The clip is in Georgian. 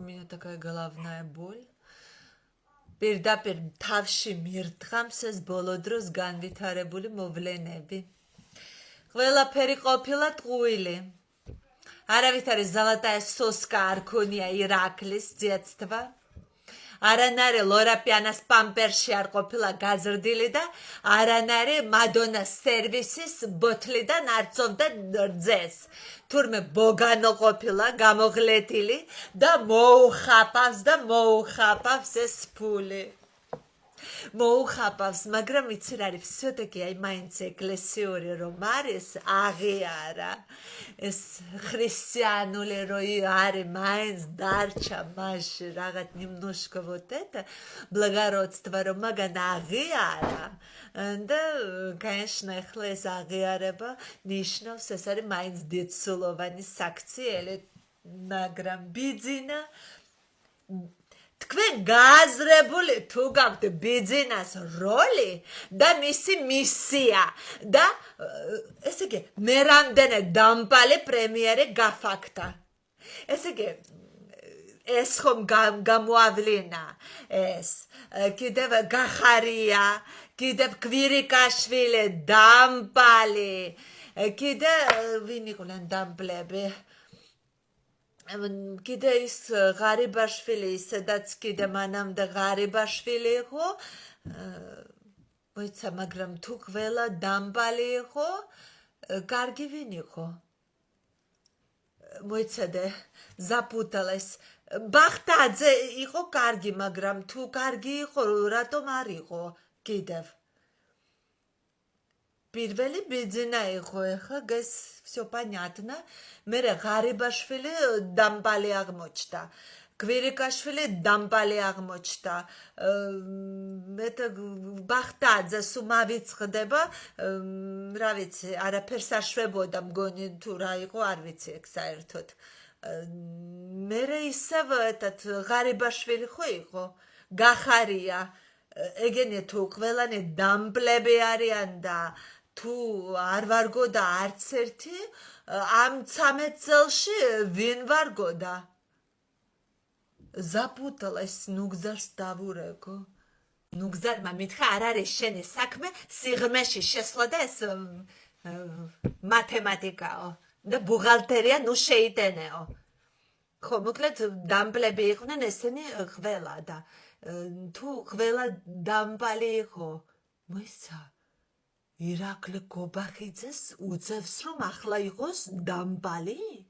меня такая головная боль. Პირდაპირ თავში მირთხამს ეს ბოლო დროს განვითარებული მოვლენები. ყველაფერი ყოფილა ტყუილი. არავითარი ზალატაია სოსკა არ ქონია ირაკლის ძიაცთვა. არანარი ლორაპიანას პამპერში არ ყოფილა გაზრდილი და არანარი მადონას სერვისის ბოთლიდან არ წოვდა რძეს. თურმე ბოგანო ყოფილა გამოღლეთილი და მოუხაპავს ეს ფული. მოუხაპავს, მაგრამ იცი რა არის, всё-таки აი მაინც ეკლესიური რომ არის, აღიარა. ეს христианული რო არის, მაინც დარჩა მასში რაღაც немножко вот это благородство რომ მაგან აღიარა. და конечно, ახლა ეს აღიარება ნიშნავს, ეს არის მაინც დიდსულოვანი საქციელი, მაგრამ ბიძინა თქვენ გააზრებული თუ გაქვთ ბიძინას როლი და მისი მისია და ესე იგი მე რამდენი დამპალი პრემიერი გაფაქთა. ესე იგი ეს ხომ გამოავლინა ეს კიდევ გახარია, კიდევ კვირიკაშვილი დამპალი, კიდევ ვინ იყვნენ დამპლები? კიდე ის ღარიბაშვილი, ისედაც კიდე მანამდე ღარიბაშვილი იყო, მოიცა, მაგრამ თუ ყველა დამპალი იყო, კარგი ვინ იყო? მოიცადე, zaputales. ბახტაძე იყო კარგი, მაგრამ თუ კარგი იყო, რატომ არ იყო კიდევ? პირველი ბიძინა იყო, ეხლა ეს всё понятно. მე ღარიბაშვილი დამპალი აღმოჩნდა. კვირიკაშვილი დამპალი აღმოჩნდა. მე ბახტაძე სუმავიწყდება, რა ვიცი, არაფერს აშვებოდა მგონი თუ რა იყო, არ ვიცი ეგ საერთოდ. მე ისევ ეთათ ღარიბაშვილი ხო იყო? გახარია. ეგენი თუ ყველანი დამპლები არიან და თუ არ ვარგოდა არც ერთი, ამ 13 წელში ვინ ვარგოდა? Zaputales ნუგზარს დავურეკო. ნუგზარმა მითხრა არ არის შენი საქმე სიღრმეში შესვლა და ეს მათემატიკაო და ბუღალტერია ნუ შეიტენეო. ხო, მოკლედ დამპლები იყვნენ ესენი ყველა და თუ ყველა დამპალი იყო, მოიცა ირაკლი გობახიძეს უძევს რომ ახლა იყოს დამპალი?